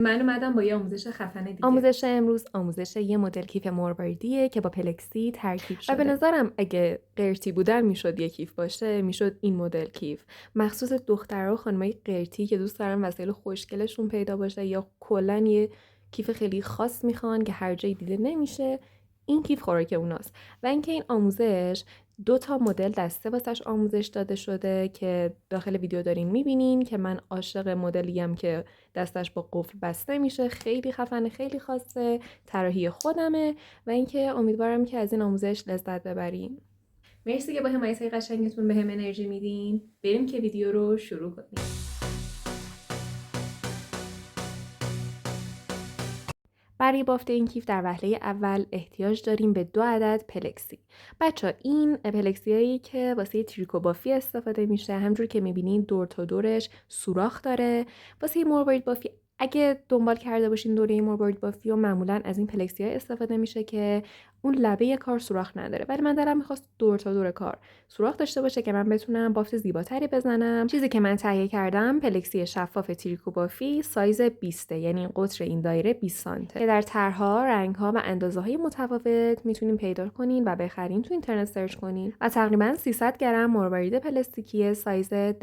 من اومدم با یه آموزش خفنه دیگه. آموزش امروز آموزش یه مدل کیف مروردیه که با پلکسی ترکیب شده. و به نظرم اگه قرتی بودن میشد یه کیف باشه، میشد این مدل کیف. مخصوص دخترها و خانمای قرتی که دوست دارن وسایل خوشگلشون پیدا باشه یا کلا یه کیف خیلی خاص میخوان که هر جایی دیده نمیشه، این کیف خوراک اوناست. و اینکه این آموزش 2 تا مدل دسته واسش آموزش داده شده که داخل ویدیو دارین میبینین که من عاشق مدلیم که دستش با قفل بسته میشه، خیلی خفنه، خیلی خاصه، طراحی خودمه و اینکه امیدوارم که از این آموزش لذت ببرین. مرسی که با حمایت قشنگتون به هم انرژی میدین. بریم که ویدیو رو شروع کنیم. برای بافت این کیف در وهله اول احتیاج داریم به 2 عدد پلکسی. بچه این پلکسی هایی که واسه تریکو بافی استفاده میشه، همجور که میبینین دور تا دورش سوراخ داره. واسه مروارید بافی اگه دنبال کرده باشین دوره مروارید بافی و معمولا از این پلکسی های استفاده میشه که اون لبه کار سوراخ نداره، ولی من دلم میخواست دور تا دور کار سوراخ داشته باشه که من بتونم بافت زیباتری بزنم. چیزی که من تهیه کردم پلکسی شفاف تریکو بافی سایز 20، یعنی قطر این دایره 20 سانته که در طرح‌ها، رنگ‌ها و اندازه‌های متفاوت میتونین پیدا کنین و بخرین، تو اینترنت سرچ کنین. و تقریباً 300 گرم مروارید پلاستیکی سایز 10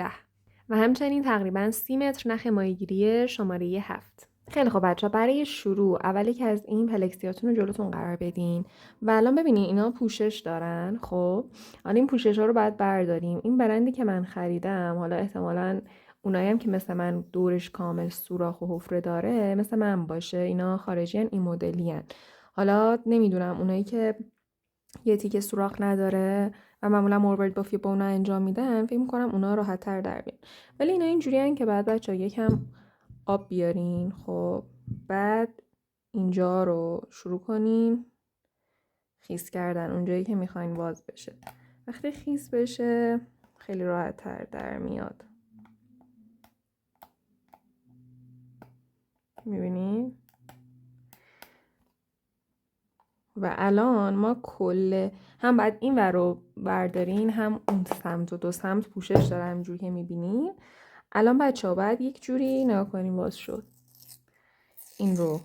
و همچنین تقریباً 30 متر نخ ماهیگیری شماره 7. خیلی خب بچه، برای شروع اولی که از این پلکسیاتون رو جلوتون قرار بدین و الان ببینین اینا پوشش دارن. خب حالا این پوشش ها رو باید برداریم. این برندی که من خریدم، حالا احتمالاً اونایی هم که مثل من دورش کامل سوراخ و حفره داره مثل من باشه، اینا خارجی این مدلی هن. حالا نمیدونم اونایی که یه تیکه سوراخ نداره و معمولا مروارید بافی با اونا انجام میدن، فکر میکنم اونا راحت تر در بیان، ولی اینا اینجوری هن که بعد بچه یکم آب بیارین. خب بعد اینجا رو شروع کنین خیس کردن اونجایی که میخواین باز بشه. وقتی خیس بشه خیلی راحت تر در میاد. میبینین؟ و الان ما کل هم باید این ور رو بردارین هم اون سمت و 2 سمت پوشش داره همجوری که میبینین. الان بچه ها باید یک جوری نگاه کنیم باز شد. این رو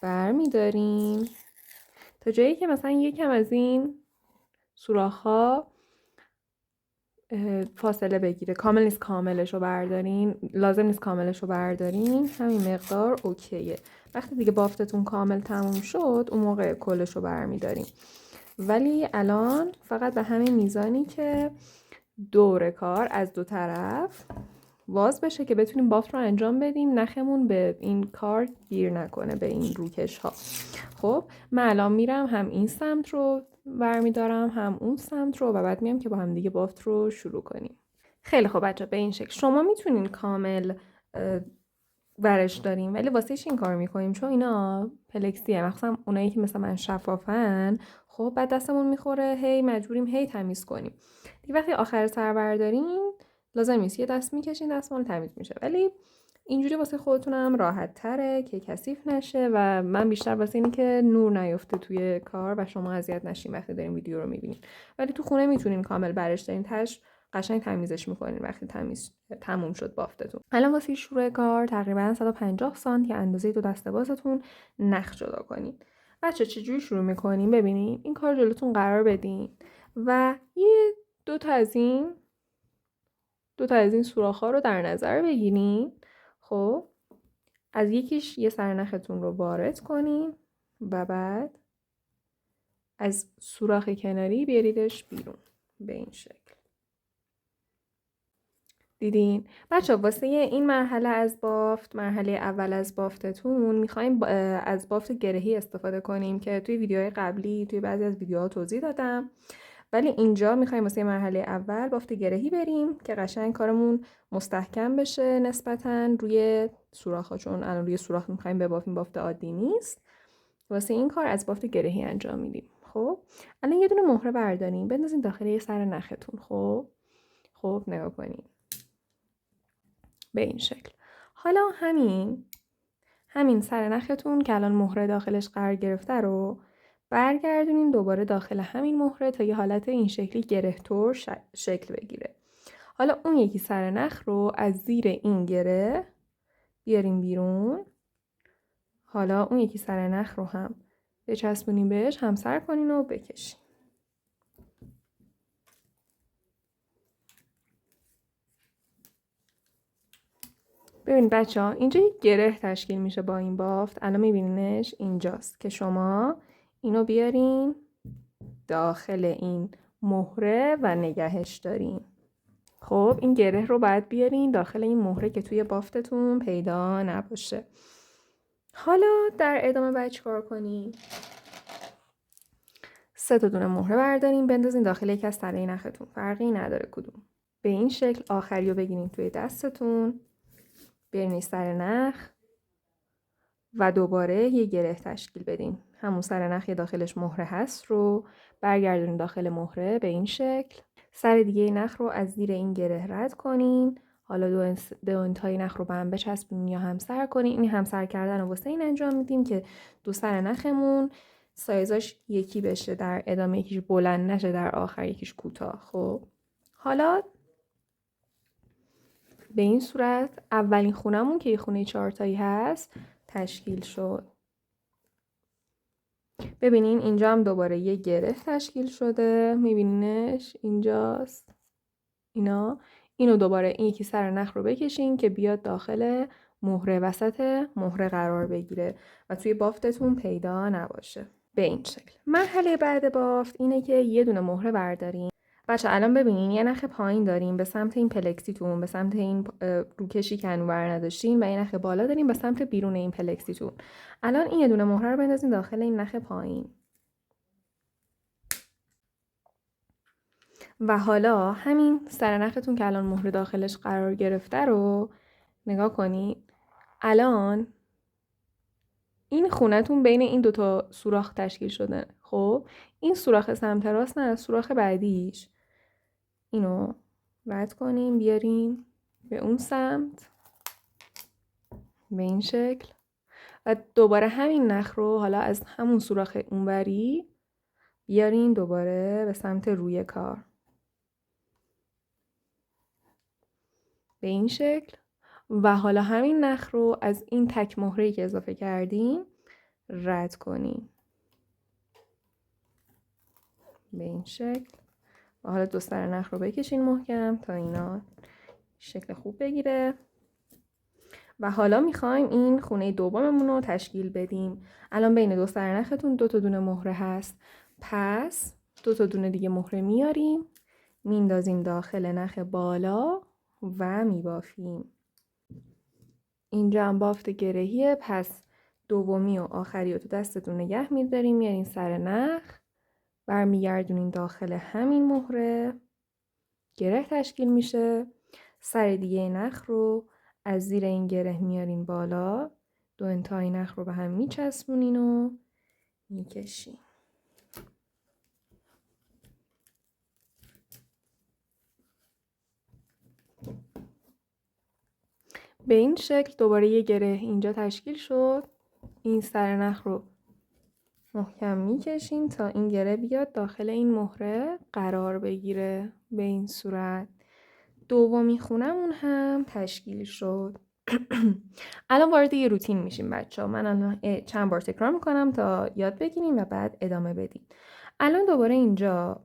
بر میداریم تا جایی که مثلا یکم از این سوراخ ها فاصله بگیره. کامل نیست کاملش رو بردارین، لازم نیست کاملش رو بردارین، همین مقدار اوکیه. وقتی دیگه بافتتون کامل تموم شد اون موقع کلش رو برمیداریم. ولی الان فقط به همین میزانی که دور کار از 2 طرف باز بشه که بتونیم بافت رو انجام بدیم، نخمون به این کار گیر نکنه، به این روکش ها. خب من الان میرم هم این سمت رو برمیدارم هم اون سمت رو و بعد میام که با هم دیگه بافت رو شروع کنیم. خیلی خب بچه، به این شکل شما میتونین کامل ورش داریم، ولی واسهش این کار میکنیم چون اینا پلکسیه، مخصوصا اونایی که مثل من شفافن. خب بعد دستمون میخوره، هی مجبوریم هی تمیز کنیم دیگه. وقتی آخر سر برداریم لازم نیست یه دست میکشین دستمون تمیز میشه، ولی اینجوری واسه خودتونم راحت تره که کثیف نشه و من بیشتر واسه اینی که نور نیفته توی کار و شما اذیت نشین وقتی دارین ویدیو رو میبینین. ولی تو خونه میتونین کامل برش دارین، تاش قشنگ تمیزش میکنین وقتی تموم شد بافتتون. الان واسه شروع کار تقریبا 150 سانت که اندازه 2 دسته بازتون نخ جدا کنین. بچه چجوری شروع میکنین؟ ببینین این کار جلوتون قرار بدین و یه 2 تا از این سوراخ‌ها رو در نظر بگیرین. خب از یکیش یه سرنختون رو وارد کنین و بعد از سوراخ کناری بیاریدش بیرون به این شکل. دیدین؟ بچه واسه این مرحله اول از بافتتون میخوایم از بافت گرهی استفاده کنیم که توی ویدیوهای قبلی توی بعضی از ویدیوها توضیح دادم، ولی اینجا میخوایم واسه مرحله اول بافت گرهی بریم که قشنگ کارمون مستحکم بشه نسبتاً روی سوراخ‌ها، چون الان روی سوراخ میخوایم ببافیم، بافت عادی نیست. واسه این کار از بافت گرهی انجام میدیم. خب الان یه دونه مهره برداریم بندازین داخل یه سر نختون. خب نگاه کنین به این شکل. حالا همین سر نختون که الان مهره داخلش قرار گرفته رو برگردونین دوباره داخل همین مهره تا یه حالت این شکلی گره‌طور شکل بگیره. حالا اون یکی سر نخ رو از زیر این گره بیاریم بیرون حالا اون یکی سر نخ رو هم بچسبونین بهش، همسر کنین و بکشین. ببین بچه ها، اینجا یک گره تشکیل میشه با این بافت. الان میبینینش اینجاست که شما اینو بیارین داخل این مهره و نگهش دارین. خب این گره رو باید بیارین داخل این مهره که توی بافتتون پیدا نباشه. حالا در ادامه باید چیکار کنین؟ 3 دونه مهره بردارین بندازین داخل یکی از تله نختون، فرقی نداره کدوم. به این شکل آخری رو بگیرین توی دستتون، برین سر نخ و دوباره یه گره تشکیل بدین. همون سر نخ داخلش مهره هست رو برگردونین داخل مهره به این شکل. سر دیگه نخ رو از زیر این گره رد کنین. حالا دو انتهای نخ رو به هم بچسبونین یا همسر کنین. این همسر کردن رو واسه این انجام میدیم که دو سر نخمون سایزاش یکی بشه، در ادامه یکیش بلند نشه، در آخر یکیش کوتاه. خب حالا به این صورت اولین خونمون که یه خونه 4 تایی هست تشکیل شد. ببینین اینجا هم دوباره یه گره تشکیل شده، میبینینش اینجاست. اینو دوباره این یکی سر نخ رو بکشین که بیاد داخل مهره، وسط مهره قرار بگیره و توی بافتتون پیدا نباشه. به این شکل. مرحله بعد بافت اینه که یه دونه مهره بردارین. بچه الان ببینین یه نخ پایین داریم به سمت این پلکسیتون، به سمت این روکشی که هنوز نداشتین، و یه نخ بالا داریم به سمت بیرون این پلکسیتون. الان این یه دونه مهره رو بندازین داخل این نخ پایین. و حالا همین سر نختون که الان مهره داخلش قرار گرفته رو نگاه کنید. الان این خونتون بین این دوتا سوراخ تشکیل شده. خب این سوراخ سمت راست نه، سوراخ بعدیش اینو رد کنیم بیاریم به اون سمت به این شکل و دوباره همین نخ رو حالا از همون سوراخ اونوری بیارین دوباره به سمت روی کار به این شکل و حالا همین نخ رو از این تک مهره‌ای که اضافه کردیم رد کنیم به این شکل و حالا دو سر نخ رو بکشین محکم تا اینا شکل خوب بگیره. و حالا میخوایم این خونه دوممون رو تشکیل بدیم. الان بین دو سر نختون 2 دونه مهره هست، پس 2 دونه دیگه مهره میاریم میندازیم داخل نخ بالا و میبافیم. اینجا هم بافت گرهیه، پس دومی و آخری رو تو دستتون نگه میداریم، میارین سر نخ برمیگردونین داخل همین مهره، گره تشکیل میشه. سر دیگه نخ رو از زیر این گره میارین بالا، دو انتهای نخ رو به هم میچسبونین و میکشین. به این شکل دوباره یه گره اینجا تشکیل شد. این سر نخ رو محکم میکشین تا این گره بیاد داخل این مهره قرار بگیره. به این صورت دومی خونمون هم تشکیل شد. الان وارد یه روتین میشیم بچه‌ها. من الان چند بار تکرار میکنم تا یاد بگیریم و بعد ادامه بدیم. الان دوباره اینجا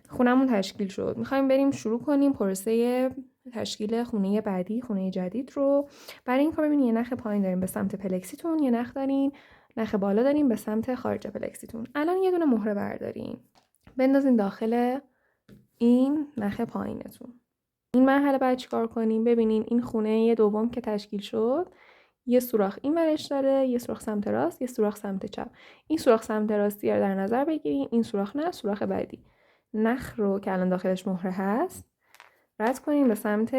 خونمون تشکیل شد، میخوایم بریم شروع کنیم پروسه تشکیل خونه بعدی، خونه جدید رو. برای این کار ببینید یه نخ پایین داریم به سمت پلکسیتون، یه نخ دارین نخ بالا داریم به سمت خارج پلکسیتون. الان یه دونه مهره بردارین بندازین داخل این نخ پایینتون. این مرحله بعد چیکار کنیم؟ ببینین این خونه دوم که تشکیل شد یه سوراخ این ورش داره، یه سوراخ سمت راست، یه سوراخ سمت چپ. این سوراخ سمت راستی رو در نظر بگیریم، این سوراخ نه، سوراخ بعدی. نخ رو که الان داخلش مهره هست رد کنیم به سمت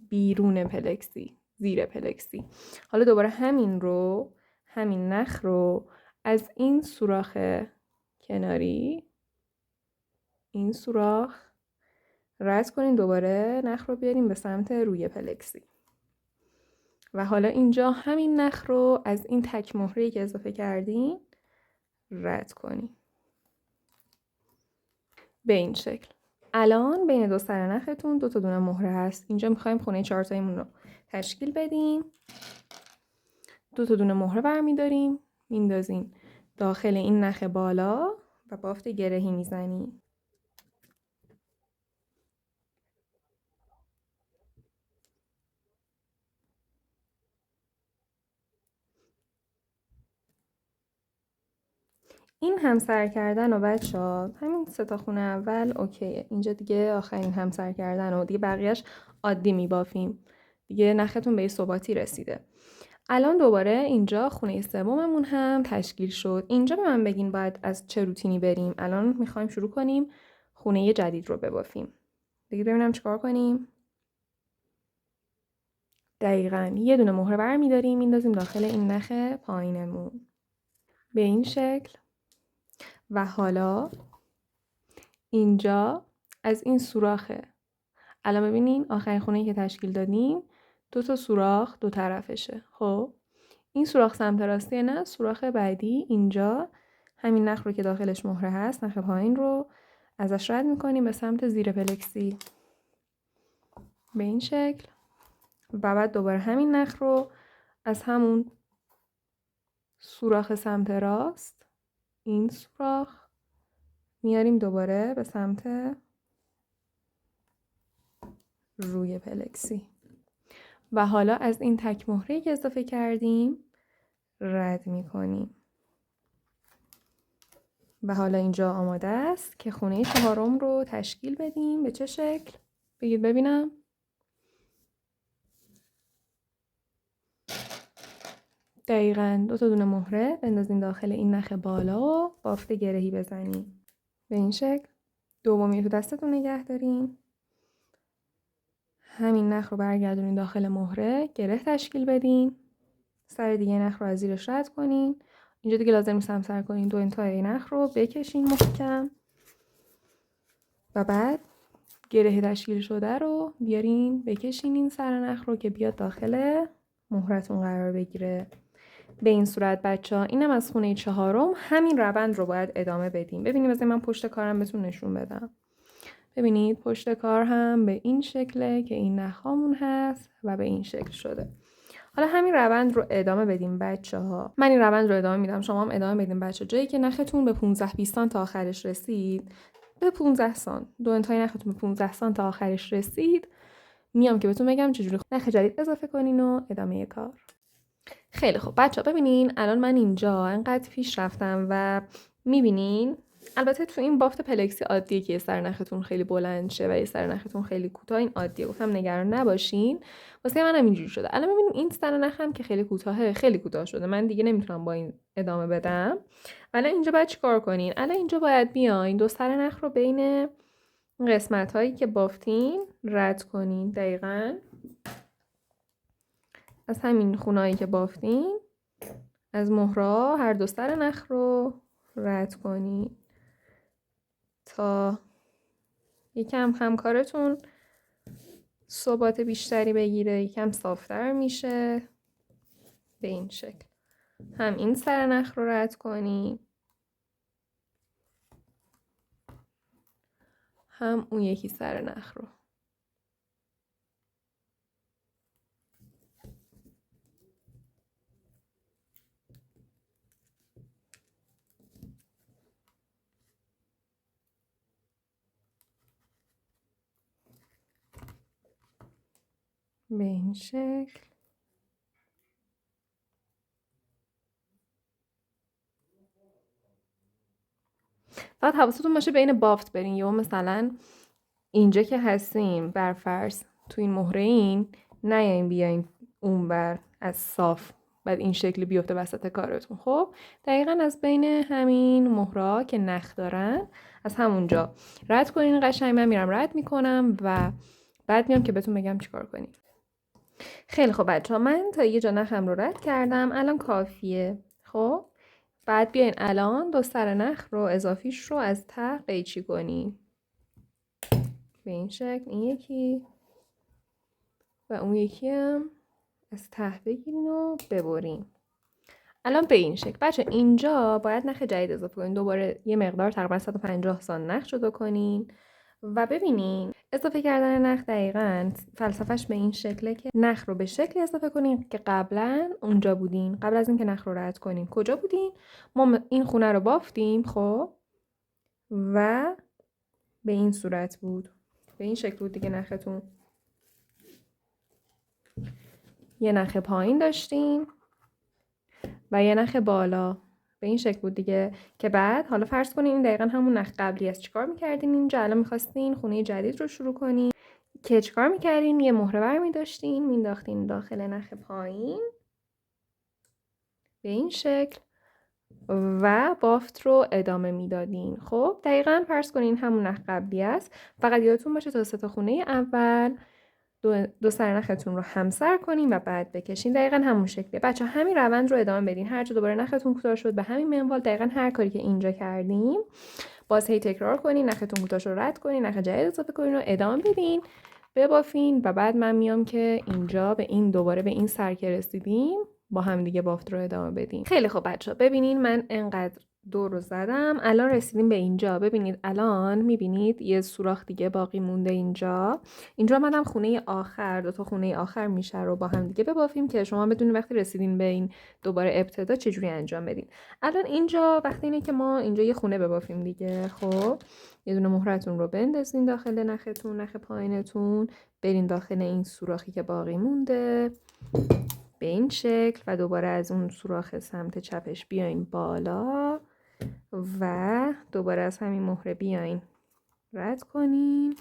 بیرون پلکسی، زیر پلکسی. حالا دوباره همین نخ رو از این سوراخ کناری، این سوراخ رد کنین، دوباره نخ رو بیاریم به سمت روی پلکسی. و حالا اینجا همین نخ رو از این تک مهره‌ای که اضافه کردین رد کنین به این شکل. الان بین دو سر نختون 2 دونه مهره هست. اینجا میخوایم خونه 4 تاییمون رو تشکیل بدیم. 2 تا دونه مهره برمیداریم، میندازیم داخل این نخ بالا و بافت گرهی میزنیم. این همسر کردن و بچه‌ها همین 3 تا خونه اول اوکیه. اینجا دیگه آخرین همسر کردن و دیگه بقیه‌اش عادی میبافیم. دیگه نختون به ثباتی رسیده. الان دوباره اینجا خونه سوممون هم تشکیل شد. اینجا به من بگین باید از چه روتینی بریم. الان میخوایم شروع کنیم خونه جدید رو ببافیم. دیگه ببینم چیکار کنیم. دقیقاً یه دونه مهره برمی‌داریم میندازیم داخل این نخ پایینمون. به این شکل. و حالا اینجا از این سوراخه. الان ببینین آخرین خونه‌ای که تشکیل دادیم 2 تا سوراخ دو طرفشه. خب این سوراخ سمت راستی نه، سوراخ بعدی اینجا همین نخ رو که داخلش مهره هست، نخ پایین رو ازش رد میکنیم به سمت زیر پلکسی به این شکل و بعد دوباره همین نخ رو از همون سوراخ سمت راست این سوراخ میاریم دوباره به سمت روی پلکسی و حالا از این تک مهره‌ای که اضافه کردیم رد میکنیم و حالا اینجا آماده است که خونه 4 رو تشکیل بدیم. به چه شکل؟ بگید ببینم. دقیقاً 2 تا دونه مهره بندازیم داخل این نخ بالا و بافت گرهی بزنیم به این شکل. دومی تو دستتون نگه دارین. همین نخ رو برگردونین داخل مهره، گره تشکیل بدین. سر دیگه نخ رو از زیرش رد کنین. اینجا دیگه لازم نیست همسر کنین. 2 انتهای نخ رو بکشین محکم و بعد گره تشکیل شده رو بیارین بکشین این سر نخ رو که بیاد داخل مهرتون قرار بگیره. به این صورت بچه‌ها اینم از خونه 4 همین روند رو باید ادامه بدیم. ببینید مثلا من پشت کارم بهتون نشون بدم. ببینید پشت کار هم به این شکله که این نخامون هست و به این شکل شده. حالا همین روند رو ادامه بدیم بچه‌ها. من این روند رو ادامه میدم، شما هم ادامه بدین بچه‌ها. جایی که نختون به 15-20 سانت تا آخرش رسید، به 15 سانت، 2 انتهای نختون به 15 سانت تا آخرش رسید، میام که بهتون بگم چجوری نخ جدید اضافه کنین و ادامه کار. خیلی خوب بچه‌ها ببینین الان من اینجا انقدر پیش رفتم و میبینین البته تو این بافت پلکسی عادیه که یه سر نختون خیلی بلند شه و یه سر نختون خیلی کوتاه. این عادیه، گفتم نگران نباشین. واسه منم اینجوری شده. الان ببینین این سر نخم که خیلی کوتاهه، خیلی کوتاه شده. من دیگه نمیتونم با این ادامه بدم. الان اینجا باید چیکار کنین؟ الان اینجا باید بیاین 2 سر نخ رو بین قسمت‌هایی که بافتین رد کنین. دقیقاً از همین خونه‌ای که بافتین از مهره‌ها هر 2 سر نخ رو رد کنین تا یکم همکارتون ثبات بیشتری بگیره، یکم صافتر میشه. به این شکل هم این سر نخ رو رد کنین هم اون یکی سر نخ رو. به این شکل فقط حواستون باشه بین بافت برین. یا مثلا اینجا که هستیم بر فرض تو این مهره این نیاین بیاین اون بر از صاف بعد این شکلی بیفته وسط کارتون. خب دقیقاً از بین همین مهره‌ها که نخ دارن از همونجا رد کنین. قشنگ من میرم رد میکنم و بعد میام که بهتون بگم چیکار کنین. خیلی خب بچه‌ها من تا یه جا نخم رو رد کردم، الان کافیه. خب بعد بیاین الان 2 سر نخ رو اضافیش رو از ته قیچی کنین به این شکل. این یکی و اون یکی هم از ته بگیرین و ببرین. الان به این شکل بچه اینجا باید نخ جدید اضافه کنین. دوباره یه مقدار تقریبا 150 سانت نخ جدا کنین و ببینین اضافه کردن نخ دقیقاً فلسفهش به این شکله که نخ رو به شکلی اضافه کنین که قبلا اونجا بودین. قبل از اینکه نخ رو رد کنین کجا بودین؟ ما این خونه رو بافتیم خب و به این صورت بود، به این شکل بود دیگه. نختون یه نخ پایین داشتیم و یه نخ بالا، به این شکل بود دیگه. که بعد حالا فرض کنین این دقیقا همون نخ قبلی است. چیکار میکردین اینجا؟ الان میخواستین خونه جدید رو شروع کنین که چیکار میکردین؟ یه مهره برمی داشتین مینداختین داخل نخ پایین به این شکل و بافت رو ادامه میدادین. خب دقیقا فرض کنین همون نخ قبلی است. فقط یادتون باشه تا 3 تا خونه اول دو سر نختون رو همسر کنین و بعد بکشین. دقیقا همون شکله. بچه همین روند رو ادامه بدین. هر جا دوباره نختون کوتاه شد به همین منوال دقیقا هر کاری که اینجا کردیم باز هی تکرار کنین. نختون کوتاه رو رد کنین، نخ جدید اضافه کنین و ادامه بدین، ببافین و بعد من میام که اینجا به این دوباره به این سر که رسیدیم با هم دیگه بافت رو ادامه بدیم. خیلی خوب بچه ببینین من انقدر دور رو زدم، الان رسیدیم به اینجا. ببینید الان میبینید یه سوراخ دیگه باقی مونده اینجا. منم خونه آخر، 2 تا خونه آخر میشه رو با هم دیگه ببافیم که شما بدونید وقتی رسیدین به این دوباره ابتدا چجوری انجام بدین. الان اینجا وقتی اینه که ما اینجا یه خونه ببافیم دیگه. خب یه دونه مهرتون رو بندازین داخل نختون، نخ پایینتون، برین داخل این سوراخی که باقی مونده به این شکل و دوباره از اون سوراخ سمت چپش بیاین بالا و دوباره از همین مهره بیاین رد کنین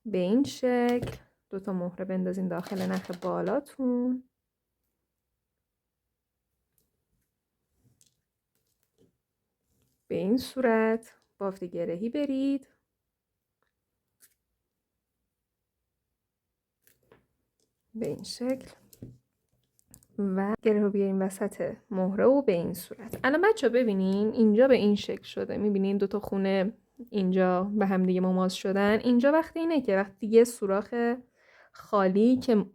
به این شکل. 2 تا مهره بندازین داخل نخ بالاتون به این صورت. بافت گرهی برید به این شکل و گره رو بیاریم وسط مهره و به این صورت. الان بچه ببینین اینجا به این شکل شده. میبینین 2 تا خونه اینجا به هم دیگه مماس شدن. اینجا وقتی اینه که وقتی یه سوراخ خالی که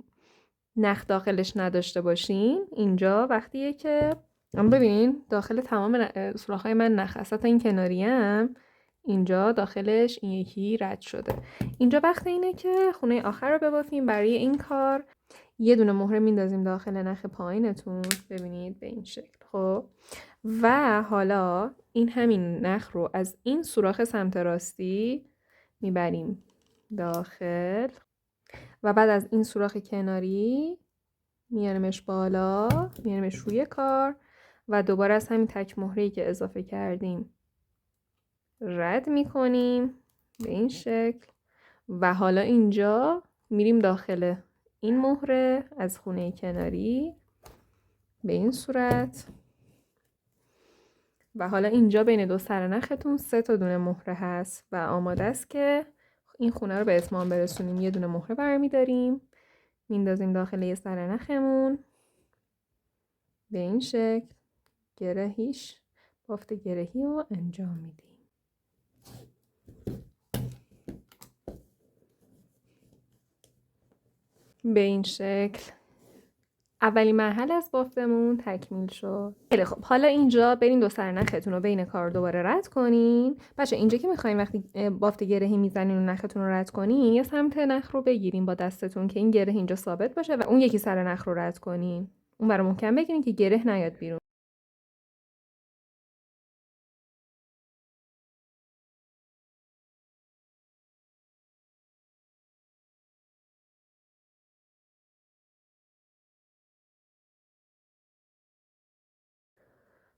نخ داخلش نداشته باشین، اینجا وقتیه که ببینین داخل تمام سوراخ‌های من نخ است. حتی این کناری هم اینجا داخلش این یکی رد شده. اینجا وقت اینه که خونه آخر رو ببافیم. برای این کار یه دونه مهره میندازیم داخل نخ پایینتون ببینید به این شکل. خب و حالا این همین نخ رو از این سوراخ سمت راستی میبریم داخل و بعد از این سوراخ کناری میارمش بالا، میارمش روی کار و دوباره از همین تک مهره‌ای که اضافه کردیم رد میکنیم به این شکل و حالا اینجا میریم داخل این مهره از خونه کناری به این صورت و حالا اینجا بین 2 سر نختون 3 تا دونه مهره هست و آماده است که این خونه رو به اتمام برسونیم. یه دونه مهره برمیداریم میندازیم داخل یه سر نخمون به این شکل. گرهیش بافت گرهی رو انجام میدیم به این شکل. اولین مرحله از بافتمون تکمیل شد. خیلی خب حالا اینجا برین 2 سر نختون رو بین کار دوباره رد کنین. بچه اینجا که میخواین وقتی بافت گرهی میزنین و نختون رو رد کنین یه سمت نخ رو بگیرین با دستتون که این گره اینجا ثابت باشه و اون یکی سر نخ رو رد کنین. اون برای محکم بگیرین که گره نیاد بیرون.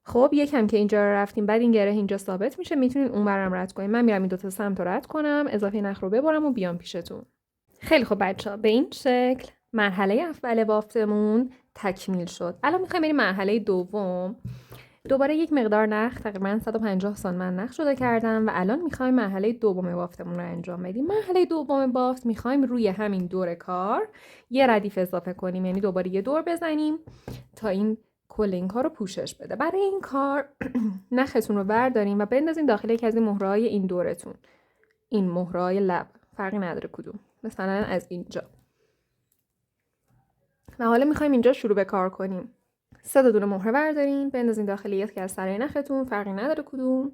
خب یکم که اینجا رو رفتیم بعد این گره اینجا ثابت میشه میتونین اون برم رد کنین. من میرم این 2 تا سمت رو رد کنم، اضافه نخ رو ببرم و بیام پیشتون. خیلی خب بچه‌ها به این شکل مرحله اول بافتمون تکمیل شد. الان میخوایم بریم مرحله دوم. دوباره یک مقدار نخ تقریبا 150 سانتی من نخ جدا کردم و الان میخوایم مرحله دوم بافتمون رو انجام بدیم. مرحله دوم بافت میخوایم روی همین دور کار یه ردیف اضافه کنیم، یعنی دوباره یه دور بزنیم تا این کل این کار رو پوشش بده. برای این کار نختون رو برداریم و بندازیم داخل یکی از این مهره‌های این دورتون. این مهره‌های لب فرقی نداره کدوم، مثلا از اینجا. و حالا میخوایم اینجا شروع به کار کنیم. 3 تا دونه مهره بردارین بندازین داخل یکی از سرای نختون، فرقی نداره کدوم.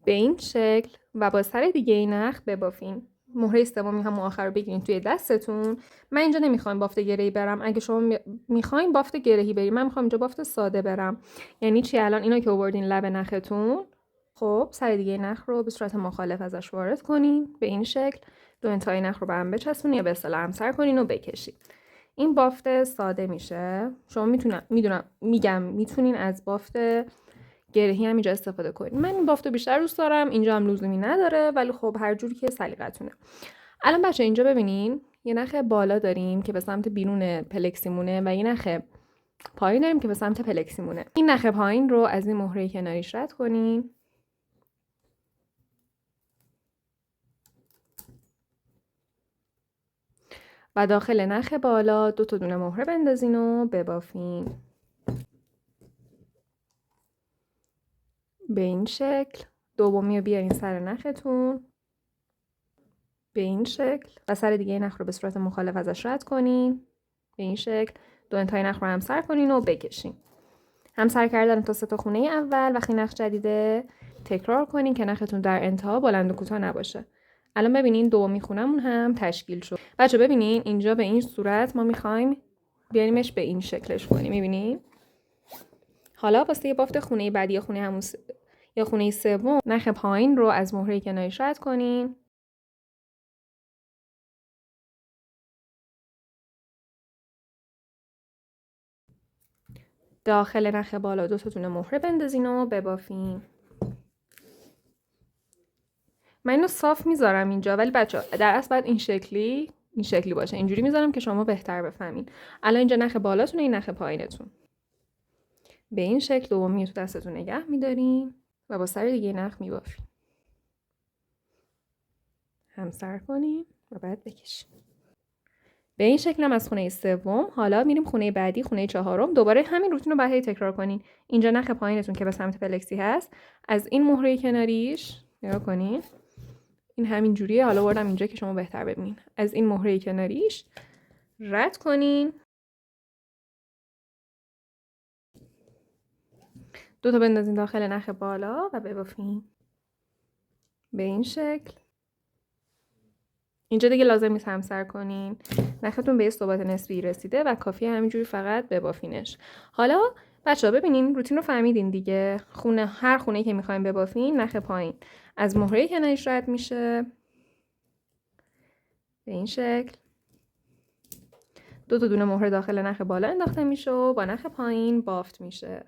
به این شکل و با سر دیگه نخ ببافین. مهره سومی هم آخر رو بگیرین توی دستتون. من اینجا نمیخوام بافت گرهی برم. اگه شما میخواین بافت گرهی بریم، من میخوام اینجا بافت ساده برم. یعنی چی؟ الان اینا که آوردین لب نختون، خب سر دیگه نخ رو به صورت مخالف ازش وارد کنین. به این شکل دو انتهای نخ رو به هم بچسبونین یا به اصطلاح همسر کنین و بکشین. این بافت ساده میشه. شما میتونین از بافت گرهی هم اینجا استفاده کنین. من این بافت رو بیشتر دوست دارم. اینجا هم لزومی نداره، ولی خب هر جوری که سلیقتونه. الان بچه اینجا ببینین یه نخ بالا داریم که به سمت بیرون پلکسیمونه و یه نخ پایین داریم که به سمت پلکسیمونه. این نخ پایین رو از این مهره کناریش رد کنین و داخل نخ بالا 2 تا دونه مهره بندازین و ببافین. به این شکل. دومی رو بیارین سر نختون به این شکل و سر دیگه نخ رو به صورت مخالف ازش رد کنین. به این شکل دو انتهای نخ رو همسر کنین و بکشین. همسر کردن تا 3 تا خونه اول. وقتی نخ جدیده تکرار کنین که نختون در انتها بلند و کوتاه نباشه. الان ببینین دومی خونمون هم تشکیل شد. بچه ببینین اینجا به این صورت ما میخوایم بیاریمش به این شکلش کنیم. میبینین؟ حالا واسه یه بافت خونه بعدی یا خونه سوم نخ پایین رو از مهره کناریش رد کنین. داخل نخ بالا 2 تا دونه مهره بندازین و ببافین. من اینو صاف میذارم اینجا، ولی بچه در اصل باید این شکلی باشه. اینجوری میذارم که شما بهتر بفهمین. الان اینجا نخ بالاتونه، این نخ پایینتون. به این شکل دومی تو دستتون نگه میدارین و با سر دیگه نخ میبافین. همسر کنین و بعد بکشین. به این شکل هم از خونه سوم. حالا میریم خونه بعدی، خونه چهارم. دوباره همین روتین رو بعد تکرار کنین. اینجا نخ پایینتون که به سمت پلکسی هست، از این مهره کناریش نگاه کنین. این همین جوریه. حالا بردم اینجا که شما بهتر ببینین. از این مهره کناریش رد کنین. 2 تا بندازین داخل نخ بالا و ببافین. به این شکل. اینجا دیگه لازم نیست همسر کنین. نختون به یه ثبات نسبی رسیده و کافیه همینجوری فقط ببافینش. حالا بچه‌ها ببینین روتین رو فهمیدین دیگه. هر خونه‌ای که می‌خوایم ببافین نخ پایین از مهره کناریش رد میشه. به این شکل 2 تا دونه مهره داخل نخ بالا انداخته میشه و با نخ پایین بافت میشه.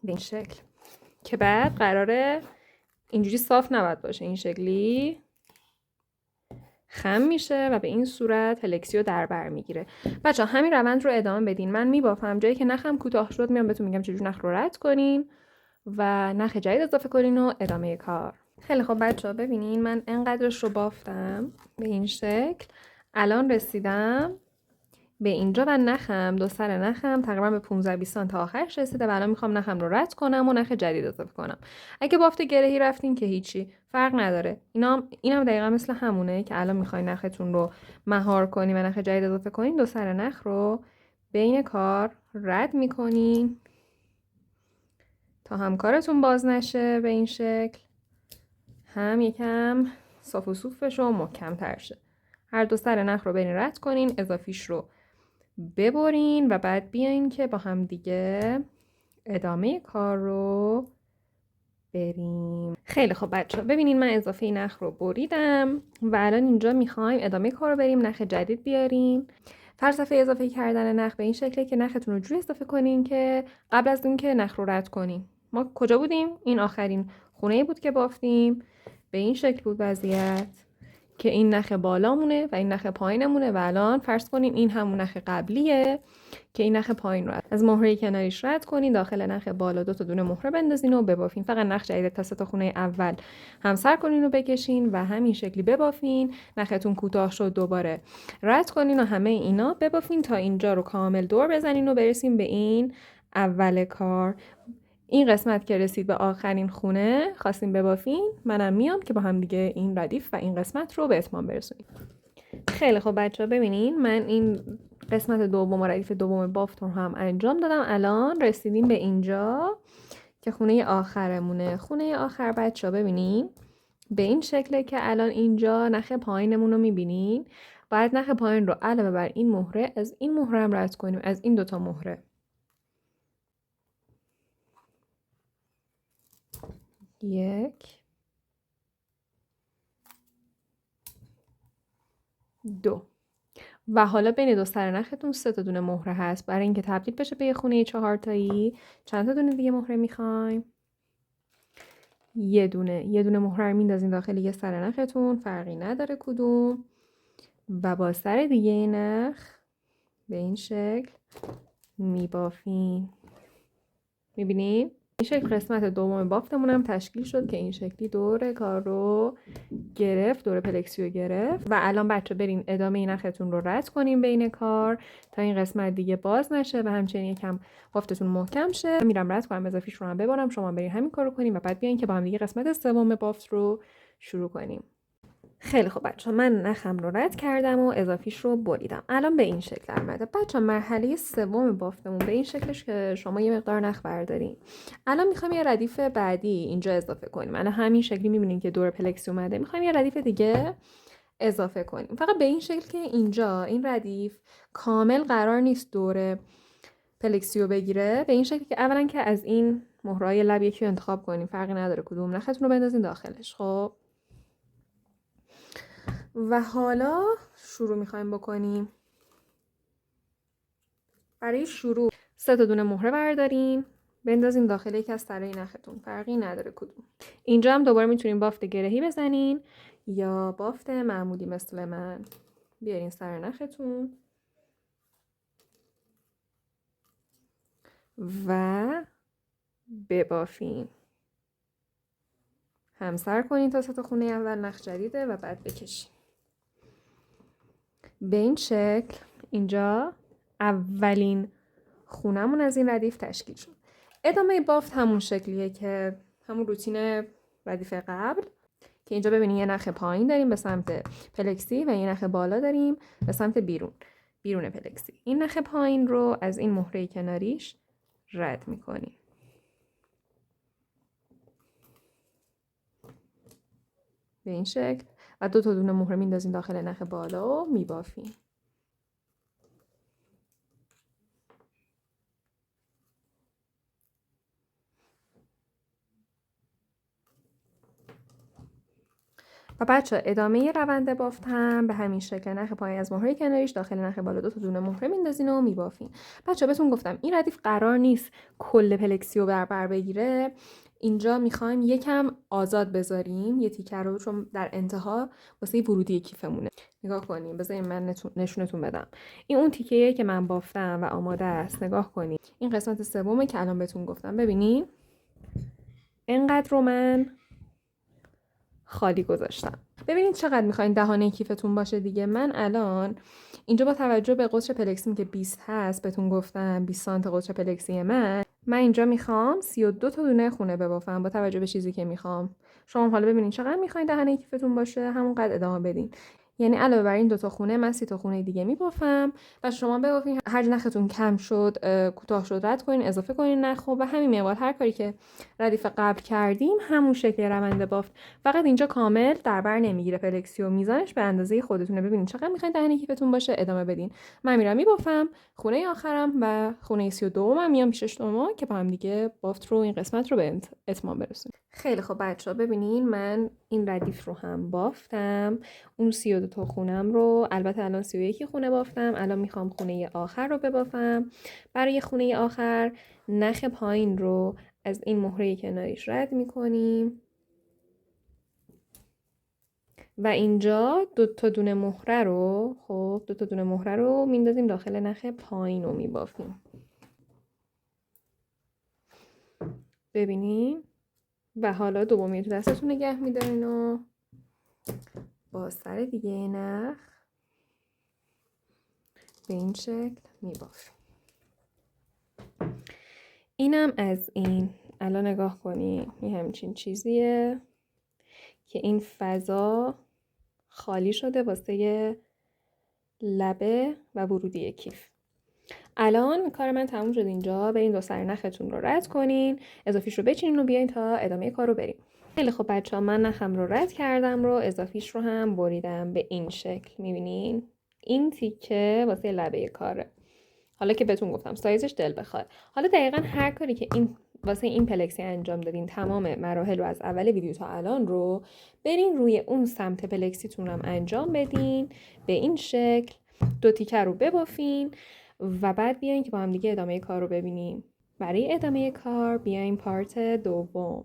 به این شکل که بعد قراره اینجوری صاف نباید باشه، این شکلی خم میشه و به این صورت پلکسی رو در بر میگیره. بچه همین روند رو ادامه بدین. من میبافم، جایی که نخم کوتاه شد میام بهتون میگم چجوری نخ رو رد کنین و نخ جدید اضافه کنین و ادامه کار. خیلی خب بچه ها ببینین من انقدرش رو بافتم به این شکل. الان رسیدم به اینجا و نخم، دو سر نخم تقریبا به 15-20 سانت تا آخرش رسیده و الان میخوام نخم رو رد کنم و نخ جدید اضافه کنم. اگه بافت گرهی رفتین که هیچی فرق نداره. اینم دقیقا مثل همونه که الان میخواین نختون رو مهار کنین و نخ جدید اضافه کنین. دو سر نخ رو بین کار رد میکنین تا هم کارتون باز نشه به این شکل، هم یکم صاف و صوف بشه و محکم تر شه. هر دو سر نخ رو برین رد کنین، اضافیش رو ببرین و بعد بیاین که با هم دیگه ادامه کار رو بریم. خیلی خب بچه ها ببینین من اضافه نخ رو بریدم و الان اینجا میخوایم ادامه کار رو بریم نخ جدید بیاریم. فلسفه اضافه کردن نخ به این شکله که نختون رو جوری اضافه کنین که قبل از اون که نخ رو رد کنین. ما کجا بودیم؟ این آخرین خونه بود که بافتیم. به این شکل بود وضعیت که این نخ بالامونه و این نخ پایینمونه و الان فرض کنین این همون نخ قبلیه که این نخ پایین رو از مهره کناریش رد کنین، داخل نخ بالا 2 تا دونه مهره بندازین و ببافین. فقط نخ جدید تا 3 تا خونه اول همسر کنین و بکشین و همین شکلی ببافین. نختون کوتاه شد دوباره رد کنین و همه اینا ببافین تا اینجا رو کامل دور بزنین و برسیم به این اول کار. این قسمت که رسید به آخرین خونه خواستیم ببافین، منم میام که با هم دیگه این ردیف و این قسمت رو به اتمام برسونیم. خیلی خب بچه‌ها ببینین من این قسمت دوم و ردیف دوم بافت رو هم انجام دادم. الان رسیدیم به اینجا که خونه آخرمونه. خونه آخر بچه ها ببینین به این شکله که الان اینجا نخ پایینمون رو میبینین. باید نخ پایین رو علاوه بر این مهره از این مهره هم رد کنیم، از این دوتا مهره. 1 2 و حالا بین دو سر نختون 3 تا دونه مهره هست. برای اینکه تبدیل بشه به یه خونه 4 تایی چند تا دونه دیگه مهره میخوایم؟ یه دونه مهره رو میندازین داخل یه سر نختون، فرقی نداره کدوم، و با سر دیگه نخ به این شکل میبافین. میبینین؟ این شکل قسمت دوم بافتمون هم تشکیل شد که این شکلی دور کار رو گرفت، دور پلکسی رو گرفت. و الان بچه برین ادامه نختون رو رد کنیم بین کار تا این قسمت دیگه باز نشه و همچنین یکم بافتتون محکم شه. میرم رد کنم، اضافیش رو هم ببرم، شما برین همین کارو کنیم و بعد بیاین که با هم دیگه قسمت سوم بافت رو شروع کنیم. خیلی خوب بچه من نخم رو رد کردم و اضافیش رو بریدم. الان به این شکل اومده. بچه مرحله سوم بافتمون به این شکلش که شما یه مقدار نخ بردارین. الان میخوام یه ردیف بعدی اینجا اضافه کنیم. الان همین شکلی میبینین که دور پلکسی اومده. میخوایم یه ردیف دیگه اضافه کنیم. فقط به این شکل که اینجا این ردیف کامل قرار نیست دور پلکسیو بگیره. به این شکل که اولا که از این مهرهای لب یکی رو انتخاب کنیم، فرقی نداره کدوم، نختون رو بندازین داخلش. خب و حالا شروع میخوایم بکنیم. برای شروع 3 تا دونه مهره بردارین، بندازین داخل یکی از سرای نختون، فرقی نداره کدوم. اینجا هم دوباره میتونین بافت گرهی بزنین یا بافت معمولی مثل من. بیارین سر نختون و ببافین. همسر کنین تا سطح خونه اول نخ جدیده و بعد بکشین. به این شکل اینجا اولین خونمون از این ردیف تشکیل شد. ادامه بافت همون شکلیه که همون روتین ردیف قبل که اینجا ببینید یه نخ پایین داریم به سمت پلکسی و یه نخ بالا داریم به سمت بیرون پلکسی. این نخ پایین رو از این مهره کناریش رد میکنیم. به این شکل و 2 تا دونه مهره میندازیم داخل نخ بالا و میبافیم. و بچه ادامه روند بافت هم به همین شکل نخ پایین از مهره کناریش داخل نخ بالا 2 تا دونه مهره میندازین و میبافین. بچه بهتون گفتم این ردیف قرار نیست کل پلکسیو بر بگیره. اینجا میخوایم یکم آزاد بذاریم یه تیکه رو، چون در انتها واسه ورودی کیفمونه. نگاه کنیم، بذارین من نشونتون بدم. این اون تیکه‌ایه که من بافتم و آماده است. نگاه کنیم. این قسمت سومه که الان بهتون گفتم. ببینین اینقدر رو من خالی گذاشتم. ببینید چقدر میخواین دهانه کیفتون باشه دیگه. من الان اینجا با توجه به قطر پلکسیم که 20 هست، بهتون گفتم 20 سانت قطر پلکسی من اینجا میخوام 32 تا دونه خونه ببافم با توجه به چیزی که میخوام. شما حالا ببینید چقدر میخواین دهانه کیفتون باشه، همونقدر ادامه بدین. یعنی علاوه بر این 2 تا خونه من 30 تا خونه دیگه میبافم و شما ببافین. هر نختون کم شد، کوتاه شد، رد کنین، اضافه کنین نخ و همین مواد هر کاری که ردیف قبل کردیم همون شکل روند بافت. فقط اینجا کامل در بر نمیگیره پلکسی و میزانش به اندازه خودتونه. ببینین چقدر میخواین دهنه کیفتون باشه، ادامه بدین. من میرم میبافم خونه آخرم و خونه 32 من میام پیش شما که با هم دیگه بافت رو این قسمت رو به اتمام برسونیم. خیلی خب بچه‌ها ببینین من این ردیف رو هم بافتم. اون 32 تا خونم رو، البته الان 31 خونه بافتم. الان میخوام خونه آخر رو ببافم. برای خونه آخر نخ پایین رو از این مهره کناریش رد میکنیم و اینجا 2 تا دونه مهره رو 2 تا دونه مهره رو میندازیم داخل نخ پایین رو میبافیم. ببینیم و حالا دومی تو دستتون نگه میدارین و با سر دیگه نخ به این شکل میبافیم. اینم از این. الان نگاه کنید این همچین چیزیه که این فضا خالی شده واسه لبه و ورودی کیف. الان کار من تموم شد اینجا. برین 2 سرنختون رو رد کنین، اضافیش رو بچینین و بیاین تا ادامه کار رو بریم. خیلی خب بچه‌ها، من نخم رو رد کردم رو اضافیش رو هم بریدم به این شکل. میبینین این تیکه واسه لبه کاره. حالا که بهتون گفتم سایزش دل بخواد. حالا دقیقاً هر کاری که این واسه این پلکسی انجام دادین، تمام مراحل رو از اول ویدیو تا الان رو برین روی اون سمت پلکسیتون هم انجام بدین به این شکل. 2 تیکه رو ببافین و بعد بیاین که با هم دیگه ادامه کار رو ببینیم. برای ادامه کار بیاین پارت دوم.